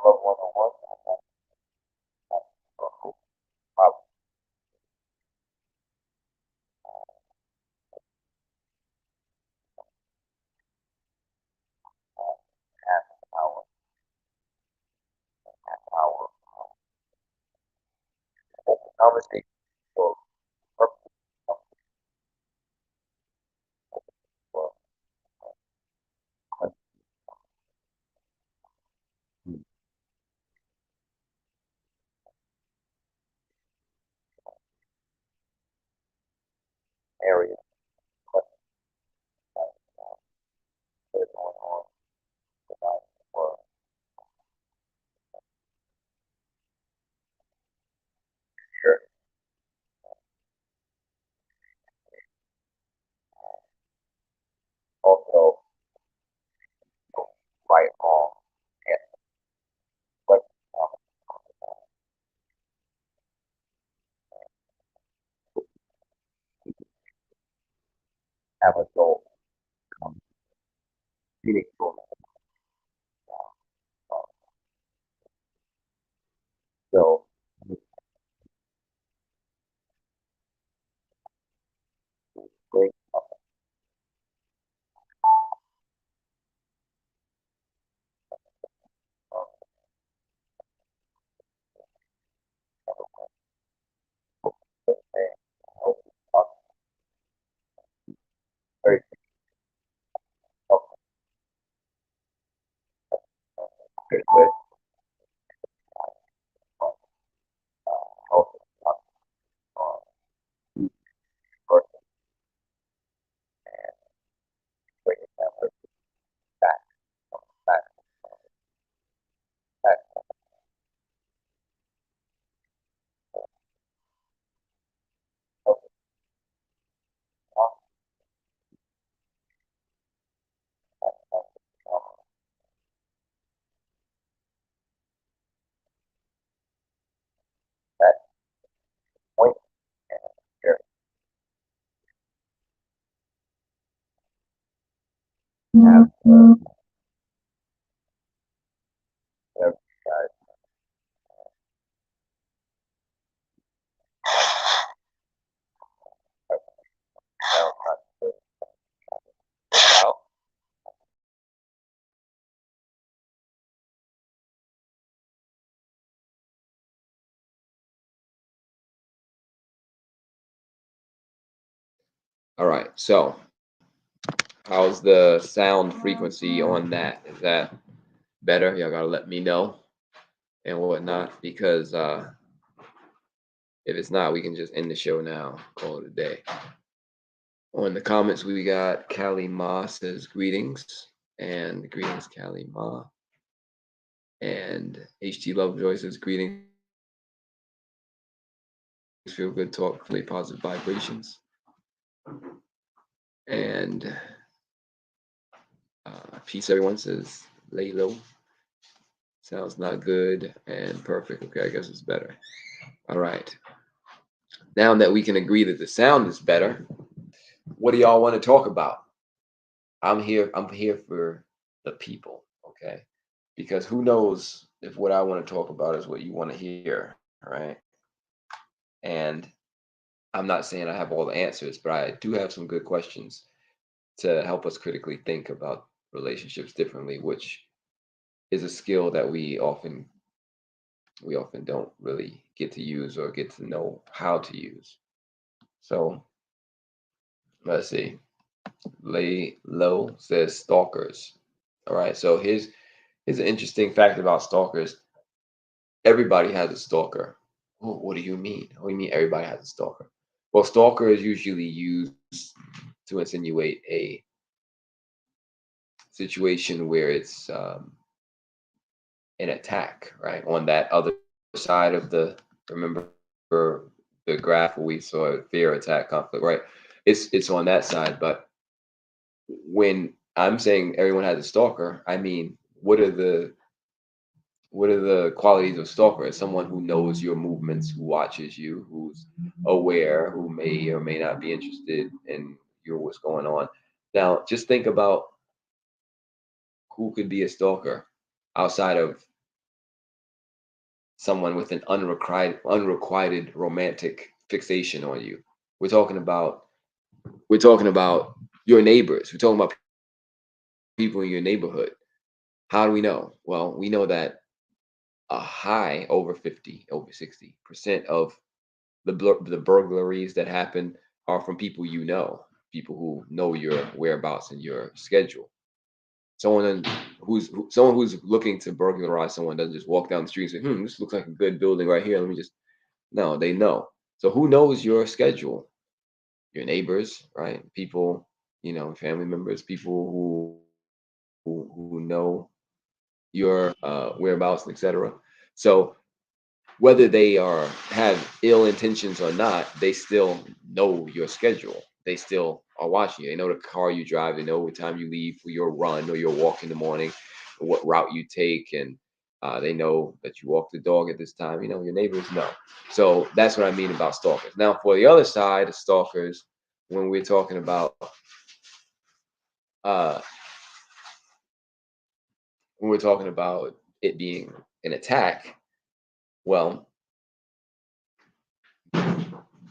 love 101. Probably half an hour, hour open conversation for purpose for area questions that are going on tonight for sure. Also, right on and questions have a goal. Um, Meaning goal. So, great. Very good with health person and bringing them back, back, back, health, that point and share. Have whatever you guys have out. All right. So, how's the sound frequency on that? Is that better? Y'all gotta let me know and whatnot because if it's not, we can just end the show now. Call it a day. On the comments, we got Callie Ma says greetings and greetings, Callie Ma. And HT Lovejoy says greetings. Feel good talk, play positive vibrations. And peace, everyone says lay low. Sounds not good and perfect. Okay, I guess it's better. All right. Now that we can agree that the sound is better, what do y'all want to talk about? I'm here. I'm here for the people. Okay, because who knows if what I want to talk about is what you want to hear, right? And I'm not saying I have all the answers, but I do have some good questions to help us critically think about relationships differently, which is a skill that we often don't really get to use or get to know how to use. So let's see. Lay low says stalkers. All right. So here's an interesting fact about stalkers. Everybody has a stalker. Oh, what do you mean? What do you mean everybody has a stalker? Well, stalker is usually used to insinuate a situation where it's an attack, right? On that other side of the remember the graph where we saw fear, attack, conflict, right? It's on that side. But when I'm saying everyone has a stalker, I mean what are the qualities of stalker? Someone who knows your movements, who watches you, who's aware, who may or may not be interested in your what's going on. Now, just think about who could be a stalker outside of someone with an unrequited romantic fixation on you. We're talking about we're talking about your neighbors. We're talking about people in your neighborhood. How do we know? Well, we know that a high over 50, over 60% of the burglaries that happen are from people you know, people who know your whereabouts and your schedule. Someone who's looking to burglarize someone doesn't just walk down the street and say, this looks like a good building right here. Let me just no, they know. So who knows your schedule? Your neighbors, right? People, family members, people who know your whereabouts, etc. So whether they have ill intentions or not, they still know your schedule. They still are watching you. They know the car you drive. They know what time you leave for your run or your walk in the morning, or what route you take, and they know that you walk the dog at this time. Your neighbors know. So that's what I mean about stalkers. Now, for the other side of stalkers, when we're talking about uh, it being an attack, well,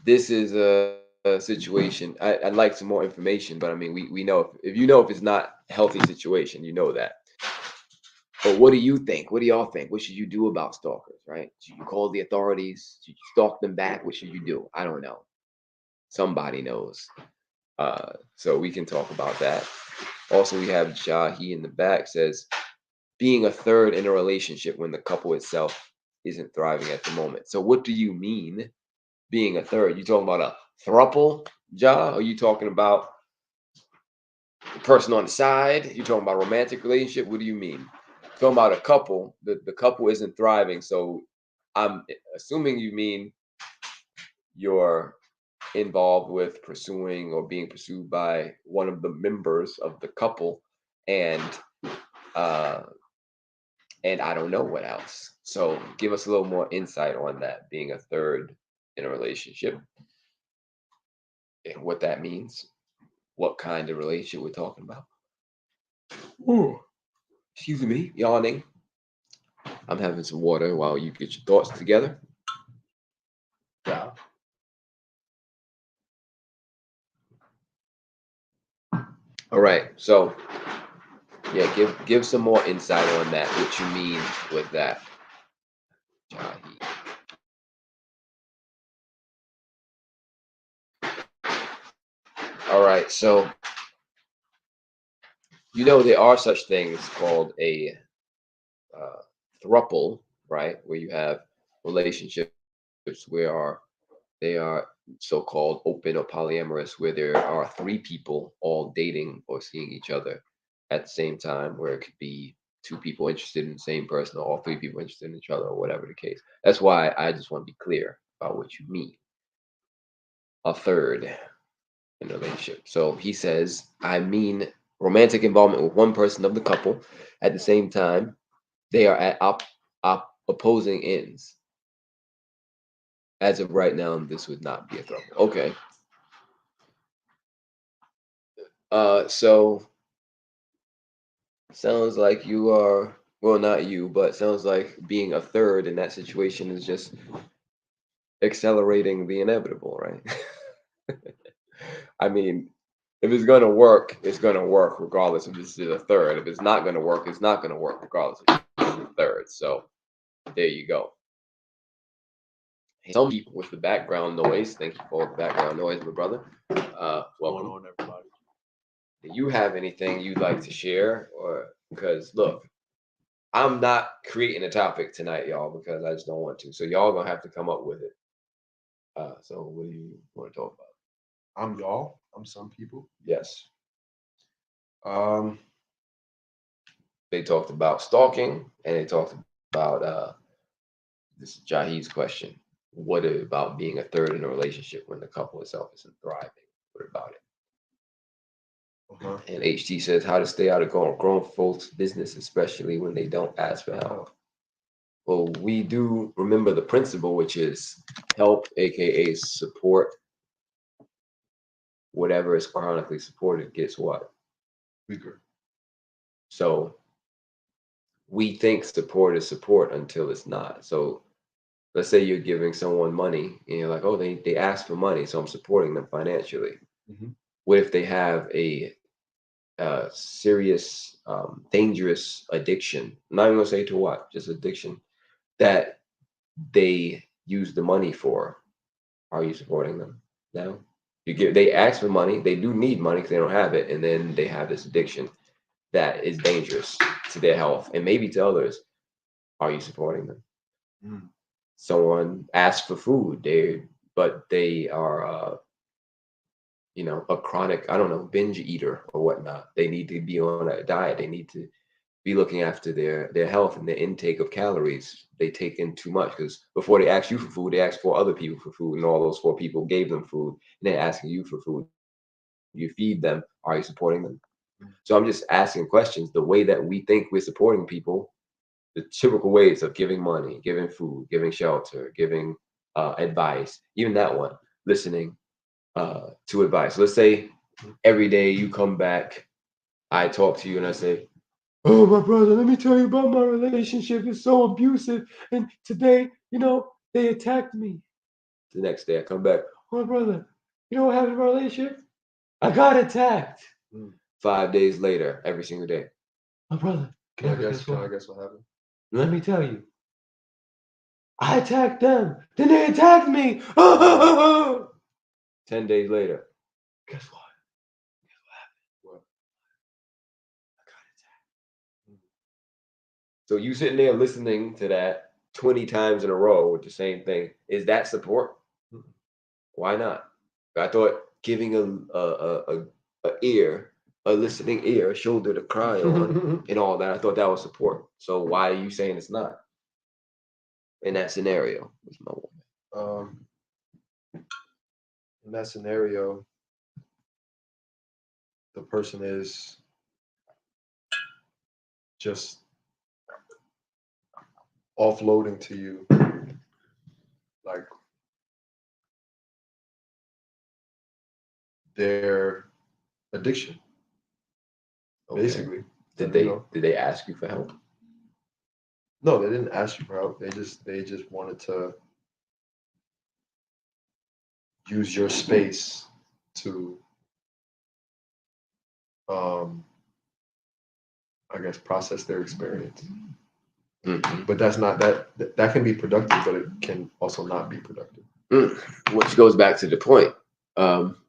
this is a situation. I'd like some more information, but I mean, we know if you know if it's not a healthy situation, you know that. But what do you think? What do y'all think? What should you do about stalkers, right? Should you call the authorities? Should you stalk them back? What should you do? I don't know. Somebody knows. So we can talk about that. Also, we have Jahi in the back says, being a third in a relationship when the couple itself isn't thriving at the moment. So what do you mean being a third? You talking about a throuple, Ja? Or you talking about the person on the side? You talking about romantic relationship? What do you mean? Talking about a couple, the couple isn't thriving. So I'm assuming you mean you're involved with pursuing or being pursued by one of the members of the couple, and uh and I don't know what else. So give us a little more insight on that, being a third in a relationship, and what that means, what kind of relationship we're talking about. Ooh, excuse me, yawning. I'm having some water while you get your thoughts together. Yeah. All right. So yeah, give some more insight on that. What you mean with that, Jahi. All right. So there are such things called a uh, thruple, right? Where you have relationships where they are so-called open or polyamorous, where there are three people all dating or seeing each other at the same time, where it could be two people interested in the same person, or all three people interested in each other, or whatever the case. That's why I just want to be clear about what you mean. A third in a relationship. So he says, I mean romantic involvement with one person of the couple. At the same time, they are at opposing ends. As of right now, this would not be a throuple. Okay. So sounds like you are, well, not you, but sounds like being a third in that situation is just accelerating the inevitable, right? I mean, if it's gonna work, it's gonna work regardless if this is a third. If it's not gonna work, it's not gonna work regardless if it's a third. So there you go. Some people with the background noise. Thank you for all the background noise, my brother. Welcome. On, everybody? Do you have anything you'd like to share, or because look, I'm not creating a topic tonight, y'all, because I just don't want to. So y'all gonna have to come up with it. So what do you want to talk about? I'm y'all. I'm some people. Yes, Um, they talked about stalking, and they talked about this is Jahid's question. What about being a third in a relationship when the couple itself isn't thriving? What about it? uh-huh. And HT says how to stay out of grown folks' business, especially when they don't ask for help. Well, we do remember the principle, which is help, aka support. Whatever is chronically supported gets what? Weaker. So we think support is support until it's not. So let's say you're giving someone money and you're like, oh, they asked for money, so I'm supporting them financially. Hmm. What if they have a serious, dangerous addiction? I'm not even gonna say to what, just addiction that they use the money for. Are you supporting them? No. They ask for money. They do need money because they don't have it, and then they have this addiction that is dangerous to their health and maybe to others. Are you supporting them? Mm. Someone asks for food, but they are a chronic, I don't know, binge eater or whatnot. They need to be on a diet. They need to be looking after their health and their intake of calories. They take in too much because before they ask you for food, they ask 4 other people for food, and all those 4 people gave them food, and they're asking you for food. You feed them. Are you supporting them? Mm. So I'm just asking questions. The way that we think we're supporting people, the typical ways of giving money, giving food, giving shelter, giving advice, even that one, listening to advice. Let's say every day you come back, I talk to you and I say, oh, my brother, let me tell you about my relationship. It's so abusive. And today, they attacked me. The next day I come back, oh, my brother, you know what happened to my relationship? I got attacked. Mm. 5 days later, every single day. My brother, Can I guess? Can I guess what happened? let me tell you. I attacked them. Then they attacked me. 10 days later. Guess what? What? Mm. So you sitting there listening to that 20 times in a row with the same thing. Is that support? Mm. Why not? I thought giving a ear, a listening ear, a shoulder to cry on, and all that. I thought that was support. So why are you saying it's not in that scenario? Was my woman. Um, in that scenario, the person is just offloading to you, like their addiction, Okay. basically. Did And, they ask you for help? no, they didn't ask you for help. They just wanted to use your space to, um, I guess, process their experience. Mhm. But that's not that can be productive, but it can also not be productive. Which goes back to the point. Um,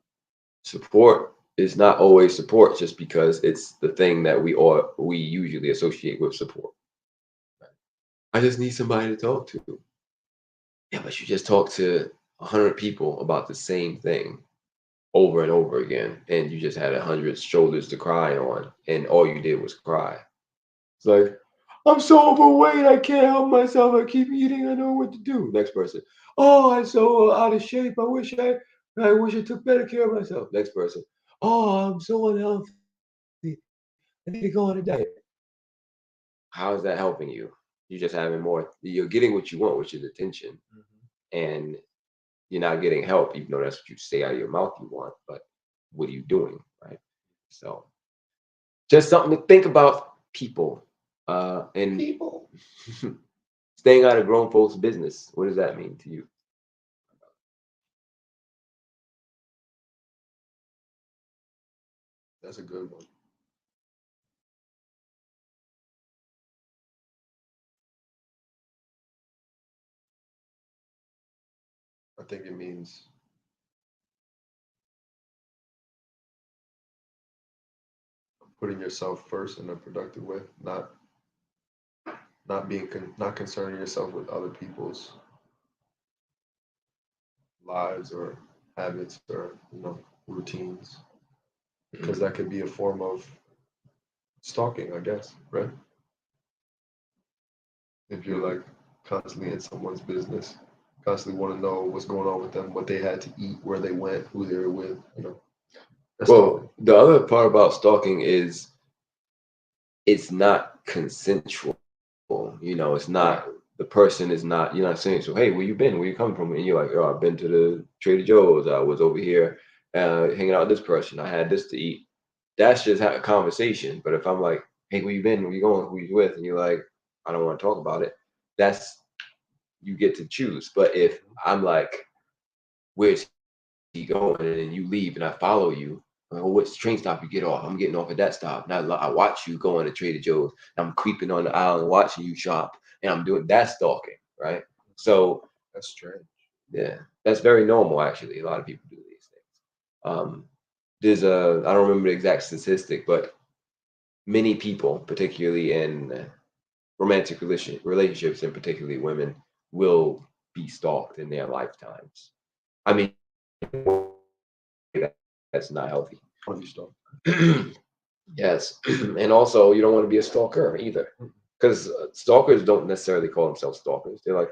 Support is not always support just because it's the thing that we usually associate with support. I just need somebody to talk to. Yeah, but you just talked to 100 people about the same thing over and over again, and you just had 100 shoulders to cry on, and all you did was cry. It's like, I'm so overweight, I can't help myself. I keep eating, I know what to do. Next person, oh, I'm so out of shape. I wish I took better care of myself. Next person, oh, I'm so unhealthy. I need to go on a diet. How is that helping you? You're just having more. You're getting what you want, which is attention, Mhm. and you're not getting help, even though that's what you say out of your mouth you want. But what are you doing, right? So just something to think about, people. And People. staying out of grown folks' business. What does that mean to you? That's a good one. I think it means putting yourself first in a productive way, not concerning yourself with other people's lives or habits or routines, because that could be a form of stalking, I guess, right? If you're like constantly in someone's business, constantly want to know what's going on with them, what they had to eat, where they went, who they were with, that's stalking. Well, the other part about stalking is it's not consensual. It's Right. not, the person is not, you're not saying, so hey, where you been? Where you coming from? And you're like, oh, I've been to the Trader Joe's. I was over here hanging out with this person. I had this to eat. That's just a conversation. But if I'm like, hey, where you been? Where you going? Who you with? And you're like, I don't want to talk about it. That's you get to choose. But if I'm like, where's he going? And then you leave and I follow you. I'm like, well, what's the train stop you get off? I'm getting off at that stop. Now I watch you go into Trader Joe's. I'm creeping on the aisle and watching you shop. And I'm doing that stalking, right? So That's strange. yeah, that's very normal actually. A lot of people do these things. There's I don't remember the exact statistic, but many people, particularly in romantic relationships and particularly women, will be stalked in their lifetimes. I mean, that's not healthy. Want to be stalked. Yes, and also you don't want to be a stalker either, because stalkers don't necessarily call themselves stalkers. They're like,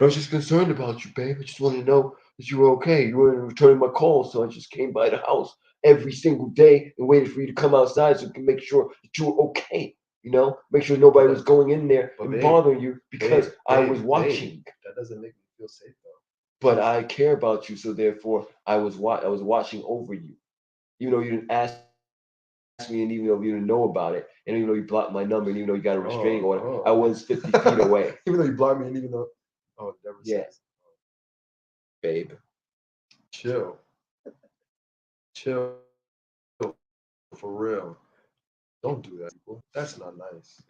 I was just concerned about you, babe. I just wanted to know that you were okay. You weren't returning my calls, so I just came by the house every single day and waited for you to come outside so we can make sure that you were okay. You know, make sure nobody was going in there But and babe, bothering you because I was babe, watching. that doesn't make me feel safe though. But I care about you, so therefore I was watching over you. Even though you didn't ask me, and even though you didn't know about it, and even though you blocked my number, and even though you got a restraining order, I was 50 feet away. Even though you blocked me, and even though, oh, never Yeah. says. Babe. Chill. For real. Don't do that, people. That's not nice.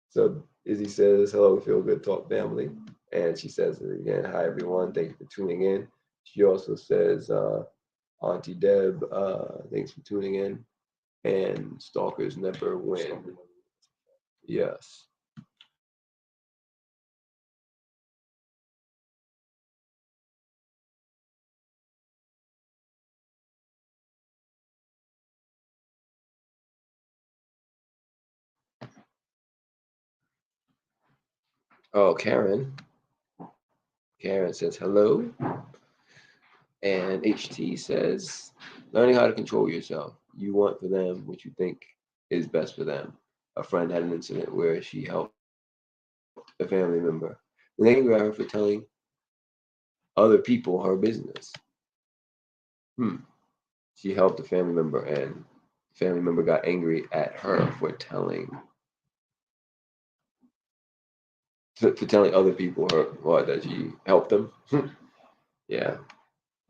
So Izzy says, hello, Feel Good Talk family. And she says it again, hi everyone, thank you for tuning in. She also says, Auntie Deb, thanks for tuning in. And stalkers never win. Yes. Oh, Karen. Karen says hello. And HT says, learning how to control yourself. You want for them what you think is best for them. A friend had an incident where she helped a family member. And they angry at her for telling other people her business. She helped a family member, and the family member got angry at her for telling other people that she helped them. Yeah.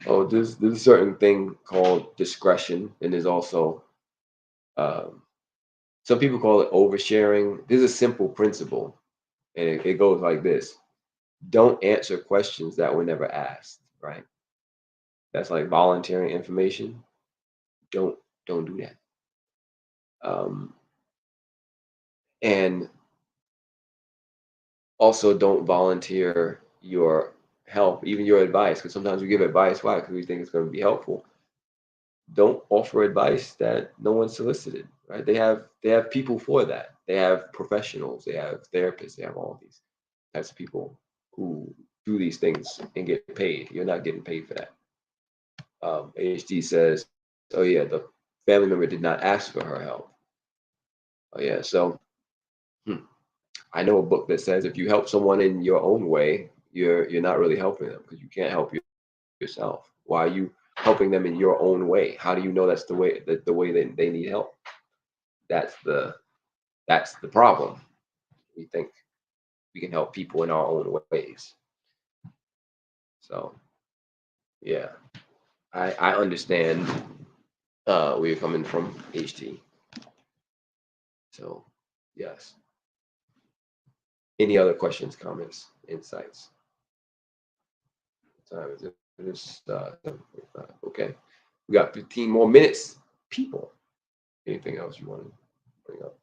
Oh, there's a certain thing called discretion, and there's also some people call it oversharing. There's a simple principle, and it goes like this: don't answer questions that were never asked. Right? That's like volunteering information. Don't do that. And also don't volunteer your help, even your advice, because sometimes we give advice. Why? Because we think it's going to be helpful. Don't offer advice that no one solicited. Right? They have people for that. They have professionals. They have therapists. They have all these types of people who do these things and get paid. You're not getting paid for that. AHD says, "Oh yeah, the family member did not ask for her help." Oh yeah, so I know a book that says if you help someone in your own way, you're not really helping them because you can't help yourself. Why are you helping them in your own way? How do you know that's the way that they need help? That's the problem. We think we can help people in our own ways. So yeah, I understand where you're coming from, HT. So yes. Any other questions, comments, insights? What time is it? It is 7:45. Okay. We got 15 more minutes. People. Anything else you want to bring up?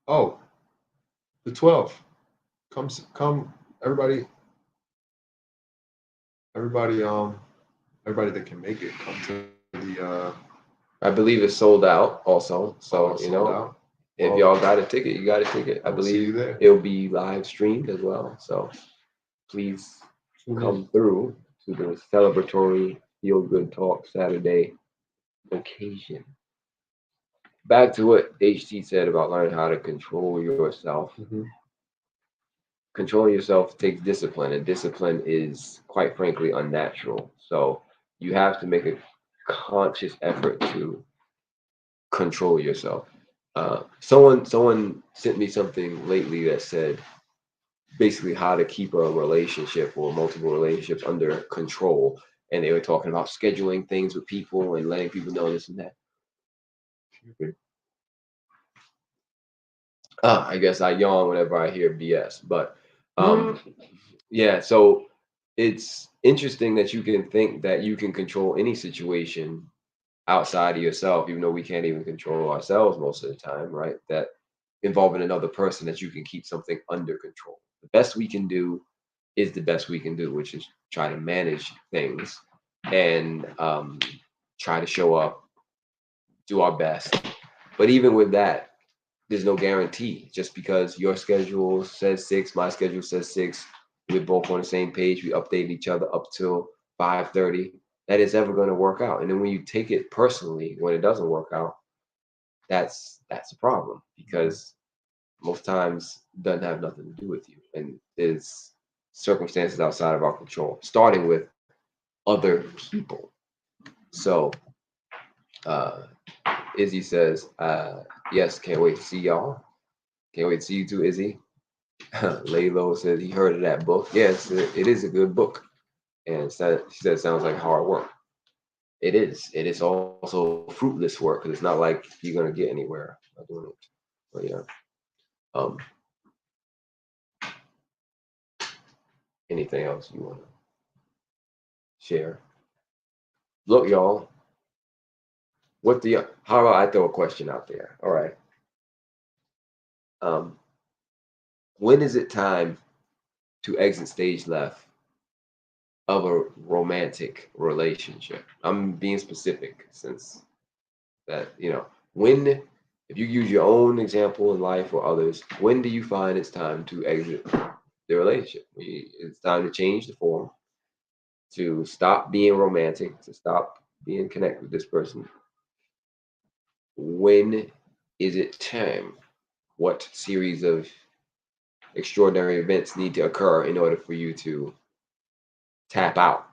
Oh, the 12. Come, everybody, everybody, everybody that can make it, come to the. I believe it's sold out also. So, Sold out. if y'all got a ticket, you got a ticket. I We'll see you believe there. it'll be live streamed as well. So please come through to the celebratory Feel Good Talk Saturday occasion. Back to what HT said about learning how to control yourself. controlling yourself takes discipline, and discipline is quite frankly unnatural. So you have to make a conscious effort to control yourself. Someone sent me something lately that said basically how to keep a relationship or multiple relationships under control, and they were talking about scheduling things with people and letting people know this and that. I guess I yawn whenever I hear BS, but um, yeah. So it's interesting that you can think that you can control any situation outside of yourself, even though we can't even control ourselves most of the time, right? That involving another person, that you can keep something under control. The best we can do is the best we can do, which is try to manage things and try to show up, do our best. But even with that, there's no guarantee. Just because your schedule says 6, my schedule says 6, we're both on the same page, we update each other up till 5:30, that is ever going to work out. And then when you take it personally, when it doesn't work out, that's a problem, because most times it doesn't have nothing to do with you, and it's circumstances outside of our control, starting with other people. So uh, Izzy says, yes, can't wait to see y'all. Can't wait to see you too, Izzy. Laylo says he heard of that book. Yes, it is a good book. And she said it sounds like hard work. It is. It is also fruitless work, because it's not like you're going to get anywhere by doing it. But yeah. Um, anything else you want to share? Look, y'all. How about I throw a question out there? All right. Um, when is it time to exit stage left of a romantic relationship? I'm being specific, since that, when, if you use your own example in life or others, when do you find it's time to exit the relationship? It's time to change the form, to stop being romantic, to stop being connected with this person. When is it time? What series of extraordinary events need to occur in order for you to tap out?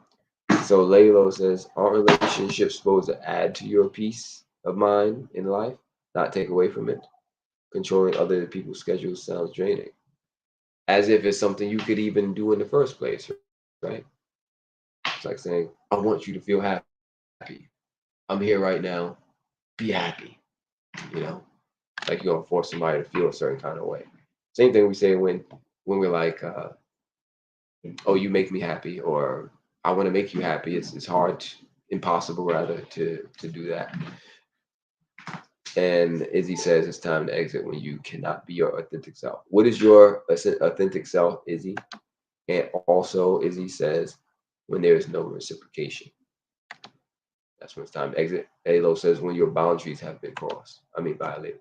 So Laylo says, aren't relationships supposed to add to your peace of mind in life, not take away from it? Controlling other people's schedules sounds draining. As if it's something you could even do in the first place, right? It's like saying, I want you to feel happy. I'm here right now. Be happy. You know, like you're gonna force somebody to feel a certain kind of way. Same thing we say when we're like, oh, you make me happy, or I want to make you happy. It's hard, impossible rather, to do that. And Izzy says it's time to exit when you cannot be your authentic self. What is your authentic self, Izzy? And also, Izzy says, when there is no reciprocation, that's when it's time to exit. Alo says, when your boundaries have been crossed. I mean, violated.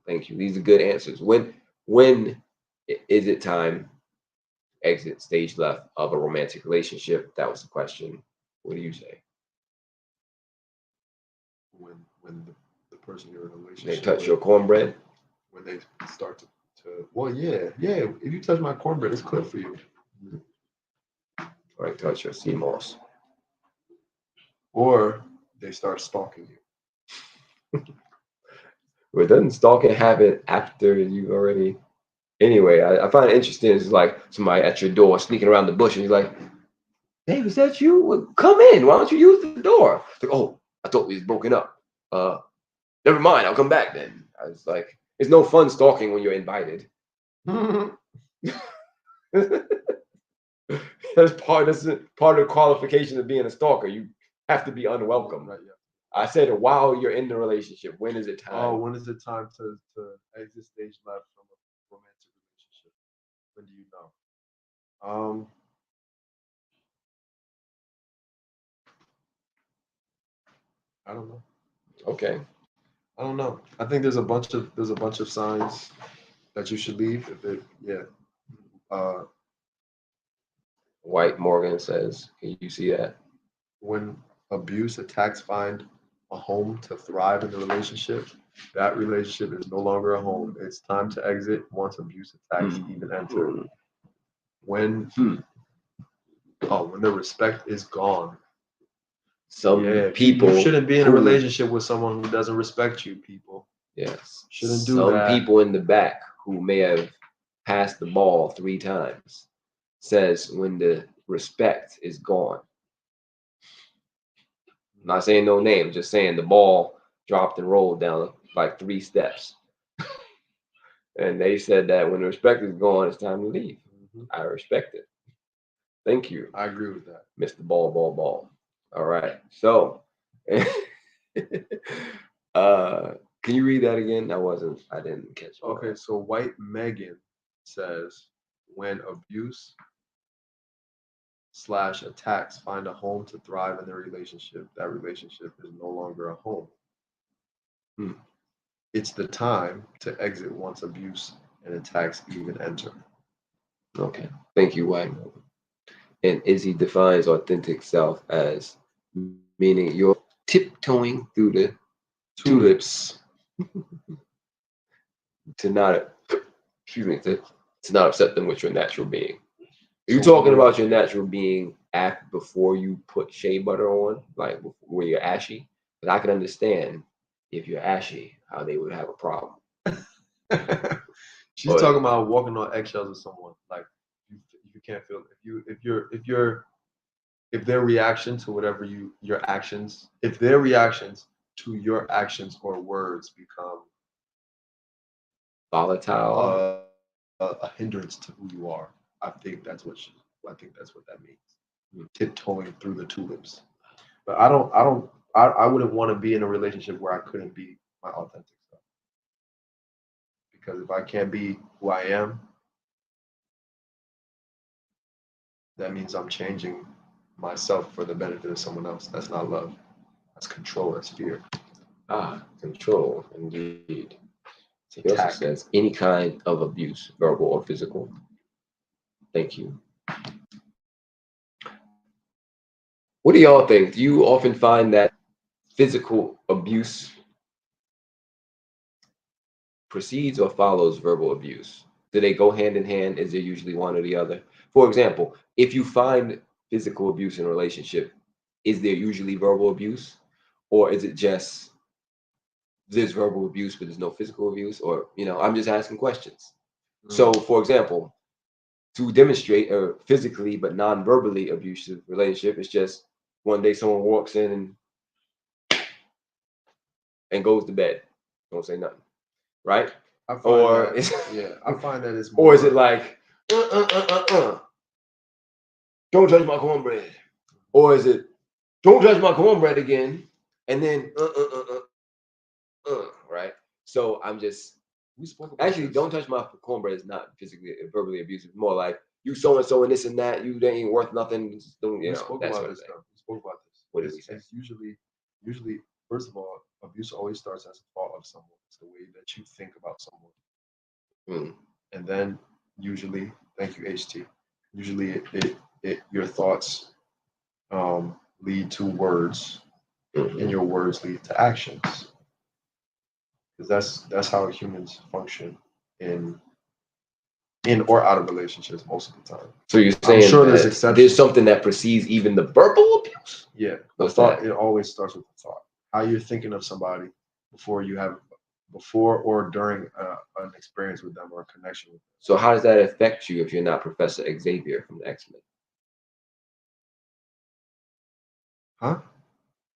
Thank you. These are good answers. When is it time to exit stage left of a romantic relationship? That was the question. What do you say? When the person you're in a They relationship touch with, your cornbread? when they start to well, yeah. If you touch my cornbread, it's clear for you. Or they touch your sea moss? Or they start stalking you. Well, doesn't stalking happen after you already? Anyway, I find it interesting. It's like somebody at your door sneaking around the bush, and he's like, "Dave, is that you? Well, come in. Why don't you use the door?" It's like, "Oh, I thought we was broken up. Uh, Never mind. I'll come back then." I was like, "It's no fun stalking when you're invited." That's part of the qualification of being a stalker. You have to be unwelcome. Right, yeah. I said, while you're in the relationship, when is it time? Oh, when is it time to exit stage left from a romantic relationship? When do you know? I don't know. Okay. I don't know. I think there's a bunch of signs that you should leave. If it, yeah. Uh, White Morgan says, can you see that? when abuse attacks find a home to thrive in the relationship, That relationship is no longer a home. It's time to exit once abuse attacks even enter. When when the respect is gone. Some people you shouldn't be in a relationship with someone who doesn't respect you, people. Yes. Shouldn't do Some that. people in the back who may have passed the ball 3 times says when the respect is gone. I'm not saying no name, just saying the ball dropped and rolled down like 3 steps. And they said that when the respect is gone, it's time to leave. I respect it. Thank you. I agree with that. Mr. Ball. All right. So can you read that again? I didn't catch it. Okay, so White Megan says when abuse / attacks find a home to thrive in their relationship, that relationship is no longer a home. It's the time to exit once abuse and attacks even enter. Okay. Thank you, White. And Izzy defines authentic self as meaning you're tiptoeing through the tulips to not upset them with your natural being. Are you talking about your natural being before you put shea butter on, like when you're ashy? But I can understand if you're ashy, how they would have a problem. She's talking about walking on eggshells with someone. Like you can't feel if their reaction to whatever your actions, if their reactions to your actions or words become volatile, a hindrance to who you are. I think that's what that means. Tiptoeing through the tulips. But I wouldn't want to be in a relationship where I couldn't be my authentic self. Because if I can't be who I am, that means I'm changing myself for the benefit of someone else. That's not love. That's control. That's fear. Control, indeed. He also says any kind of abuse, verbal or physical. Thank you. What do y'all think? Do you often find that physical abuse precedes or follows verbal abuse? Do they go hand in hand? Is there usually one or the other? For example, if you find physical abuse in a relationship, is there usually verbal abuse? Or is it just there's verbal abuse, but there's no physical abuse? Or, I'm just asking questions. So, for example, to demonstrate a physically but non-verbally abusive relationship, it's just one day someone walks in and goes to bed. Don't say nothing. Right? I find that it's more. Or is it like, don't touch my cornbread? Or is it, don't touch my cornbread again? And then, right? So I'm just, actually, don't touch my cornbread is not physically, verbally abusive. More like, you so-and-so and this and that, you ain't worth nothing. We spoke about this. What did we say? It's usually, first of all, abuse always starts as a fault of someone. It's the way that you think about someone. And then usually, thank you, HT. Usually, your thoughts lead to words, and your words lead to actions. Because that's how humans function in or out of relationships most of the time. So you're saying I'm sure there's something that precedes even the verbal abuse? Yeah. The thought, it always starts with the thought. How you're thinking of somebody before or during an experience with them or a connection with them. So how does that affect you if you're not Professor Xavier from the X-Men? Huh?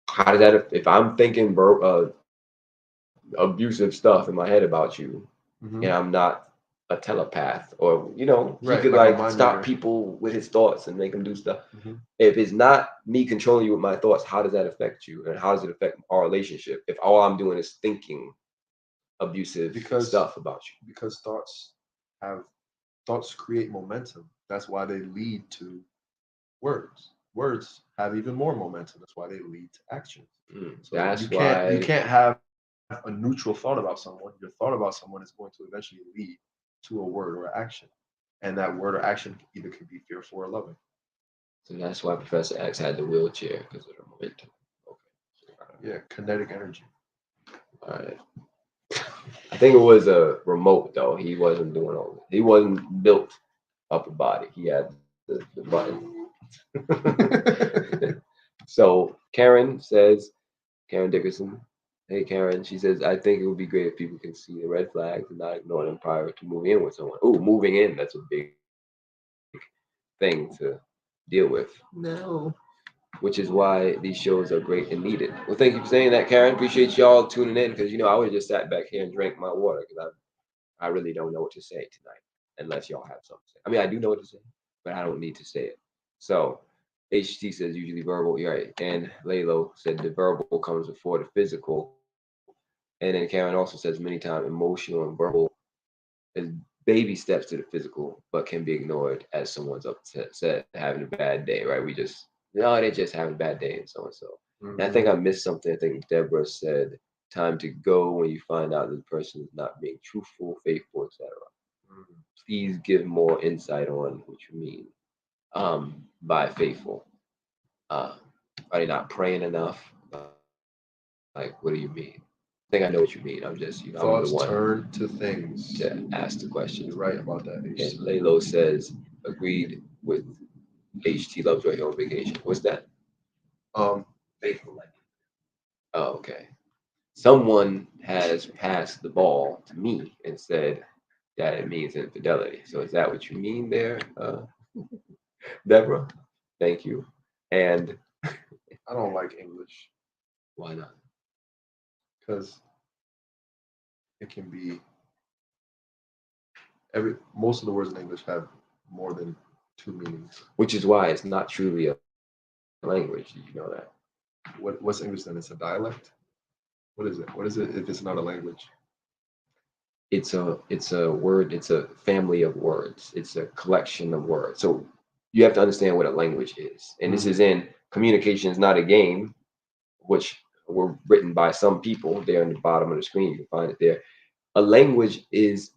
How does that, if I'm thinking abusive stuff in my head about you, and I'm not a telepath, or he could like stop people with his thoughts and make them do stuff. If it's not me controlling you with my thoughts, how does that affect you, and how does it affect our relationship if all I'm doing is thinking abusive stuff about you? Because thoughts create momentum. That's why they lead to words. Words have even more momentum. That's why they lead to actions. So you can't have a neutral thought about someone. Your thought about someone is going to eventually lead to a word or action, and that word or action either could be fearful or loving. So that's why Professor X had the wheelchair, because of the momentum. Okay. Yeah, kinetic energy. All right. I think it was a remote though. He wasn't doing all that. He wasn't built upper body. He had the button. So Karen Dickerson, hey Karen, she says, I think it would be great if people can see the red flags and not ignore them prior to moving in with someone. Oh, moving in, that's a big thing to deal with. No. Which is why these shows are great and needed. Well, thank you for saying that, Karen. Appreciate y'all tuning in because I would have just sat back here and drank my water because I really don't know what to say tonight unless y'all have something to say. I mean, I do know what to say, but I don't need to say it. So HT says usually verbal, you're right. And Laylo said the verbal comes before the physical. And then Karen also says many times emotional and verbal is baby steps to the physical, but can be ignored as someone's upset, having a bad day, right? They're just having a bad day and so and so. And I think I missed something. I think Deborah said time to go when you find out that the person is not being truthful, faithful, etc. Please give more insight on what you mean by faithful. Are they not praying enough? Like, what do you mean? I think I know what you mean. I'm just, I'm the Thoughts one turn to things. to ask the question. You're right about that. And Laylo says, agreed with HT Lovejoy on vacation. What's that? Faithful. Oh, okay. Someone has passed the ball to me and said that it means infidelity. So is that what you mean there, Deborah? Thank you. And I don't like English. Why not? Because it can be most of the words in English have more than two meanings. Which is why it's not truly a language. Did you know that? What's English then? It's a dialect. What is it? What is it if it's not a language? It's a word. It's a family of words. It's a collection of words. So you have to understand what a language is, and this is in Communication is Not a Game, which were written by some people. There on the bottom of the screen, you can find it there. A language is,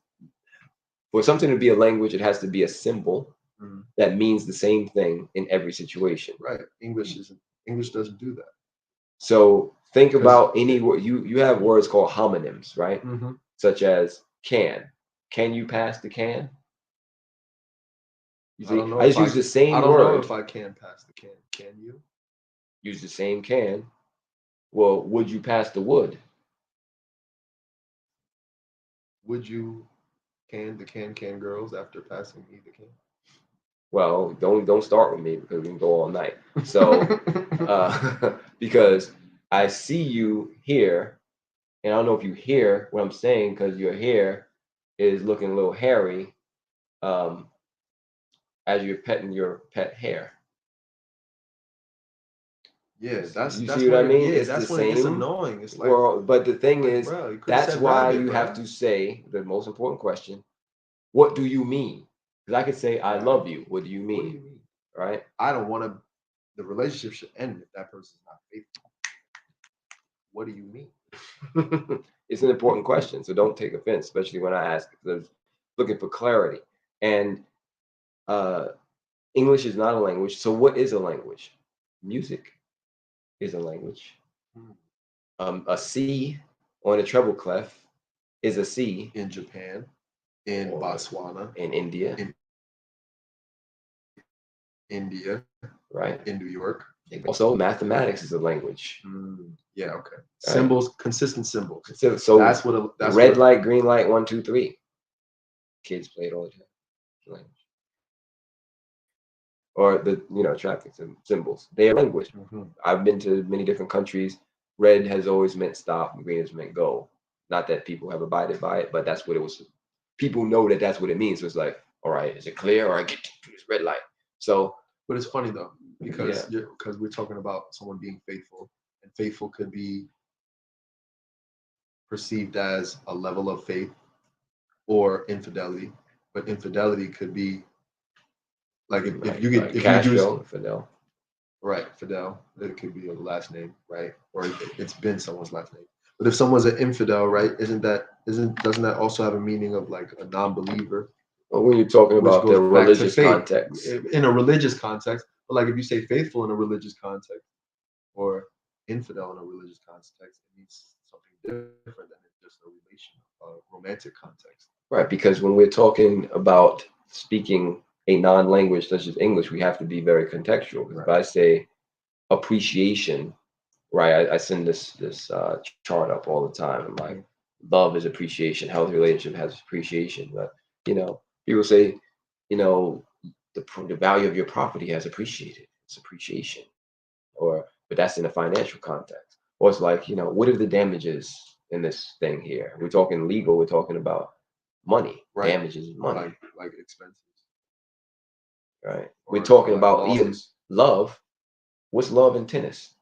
for something to be a language, it has to be a symbol that means the same thing in every situation. Right. English doesn't do that. So think about any word. You have words called homonyms, right? Such as can. Can you pass the can? You see, I just use the same word. I don't know if I can pass the can. Can you? Use the same can. Well, would you pass the wood? Would you can the can girls after passing me the can? Well, don't start with me because we can go all night. So because I see you here, and I don't know if you hear what I'm saying because your hair is looking a little hairy as you're petting your pet hair. Yeah, that's see what I mean? Yeah, it's that's the when same. It gets annoying. It's like, well, but the thing is, bro, that's why you have to say the most important question: what do you mean? Because I could say, "I love you." What do you mean? What do you mean? Right? I don't want to. The relationship should end if that person's not faithful. What do you mean? It's an important question, so don't take offense, especially when I ask because looking for clarity. And English is not a language. So what is a language? Music is a language. A C on a treble clef is a C in Japan, in Botswana, in India, right? In New York. Also, mathematics is a language. Yeah, okay. Symbols, consistent symbols. So that's what that's red light, green light, 1, 2, 3. Kids play it all the time. Language. Or the traffic symbols. They are language. I've been to many different countries. Red has always meant stop, and green has meant go. Not that people have abided by it, but that's what it was. People know that that's what it means. So it's like, all right, is it clear or I get to this red light? So, but it's funny though because we're talking about someone being faithful, and faithful could be perceived as a level of faith or infidelity, but infidelity could be like if you use Fidel. Right, Fidel. It could be a last name, right? Or it's been someone's last name. But if someone's an infidel, right, doesn't that also have a meaning of like a non-believer? Well, when you're talking about the religious context. In a religious context, but like if you say faithful in a religious context or infidel in a religious context, it means something different than just a relation, romantic context. Right, because when we're talking about speaking a non-language such as English, we have to be very contextual. Because if I say appreciation, right, I send this chart up all the time. I'm like, love is appreciation, healthy relationship has appreciation. But people say, the value of your property has appreciated. It's appreciation, but that's in a financial context. Or it's like, what are the damages in this thing here? We're talking legal. We're talking about money. Right. Damages is money. Like expenses. Right. We're talking about losses. even love. What's love in tennis?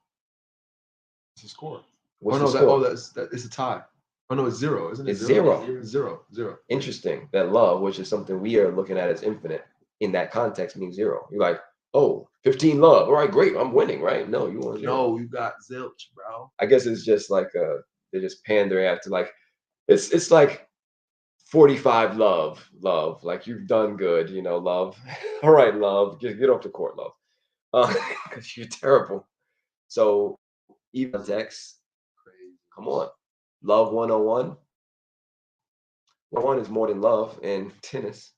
It's a score. What's the score? It's a tie. Oh no, it's zero, isn't it? It's zero. Zero. Interesting. That love, which is something we are looking at as infinite, in that context means zero. You're like, oh, 15 love. All right, great. I'm winning, right? No, you want zero. No, you got zilch, bro. I guess it's just like they're just pandering after like it's like 45 love. Like you've done good, love. All right, love. Just get off the court, love. Because you're terrible. So even context, come on. Love 101. One is more than love in tennis.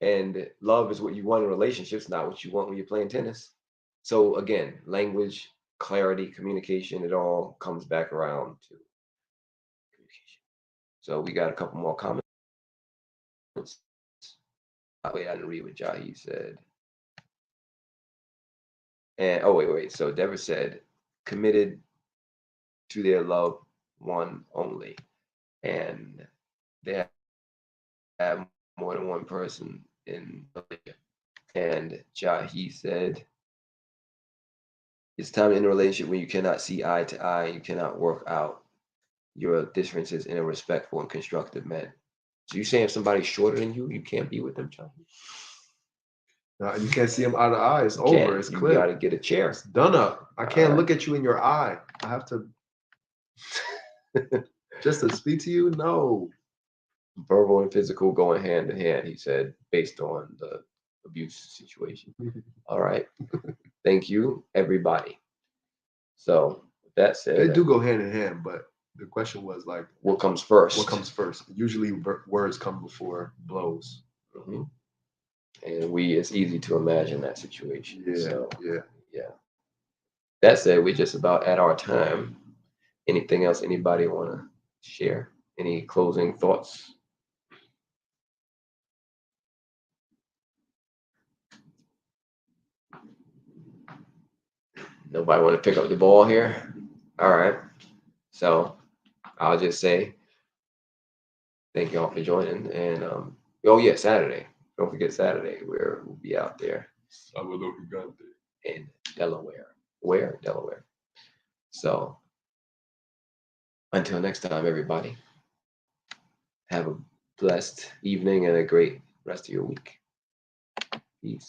And love is what you want in relationships, not what you want when you're playing tennis. So again, language, clarity, communication, it all comes back around to communication. So we got a couple more comments. Wait, I didn't read what Jahi said. And wait. So Deborah said, committed to their loved one only. And they have more than one person in the relationship. And Jahi said, it's time to end a relationship when you cannot see eye to eye, you cannot work out your differences in a respectful and constructive manner. So you saying if somebody's shorter than you can't be with them, Jahi? No, you can't see them eye to eye. It's over. It's clear. You got to get a chair. It's done up. I can't look at you in your eye. I have to just to speak to you. No. Verbal and physical going hand in hand, he said, based on the abuse situation. All right. Thank you, everybody. So with that said, they do go hand in hand, but the question was like, what comes first? What comes first? Usually words come before blows. Mm-hmm. And it's easy to imagine that situation. Yeah. That said, we're just about at our time. Anything else anybody want to share? Any closing thoughts? Nobody want to pick up the ball here? All right. So I'll just say thank y'all for joining. And Saturday. Don't forget Saturday. We'll be out there. In Delaware. Where? Delaware. So until next time, everybody, have a blessed evening and a great rest of your week.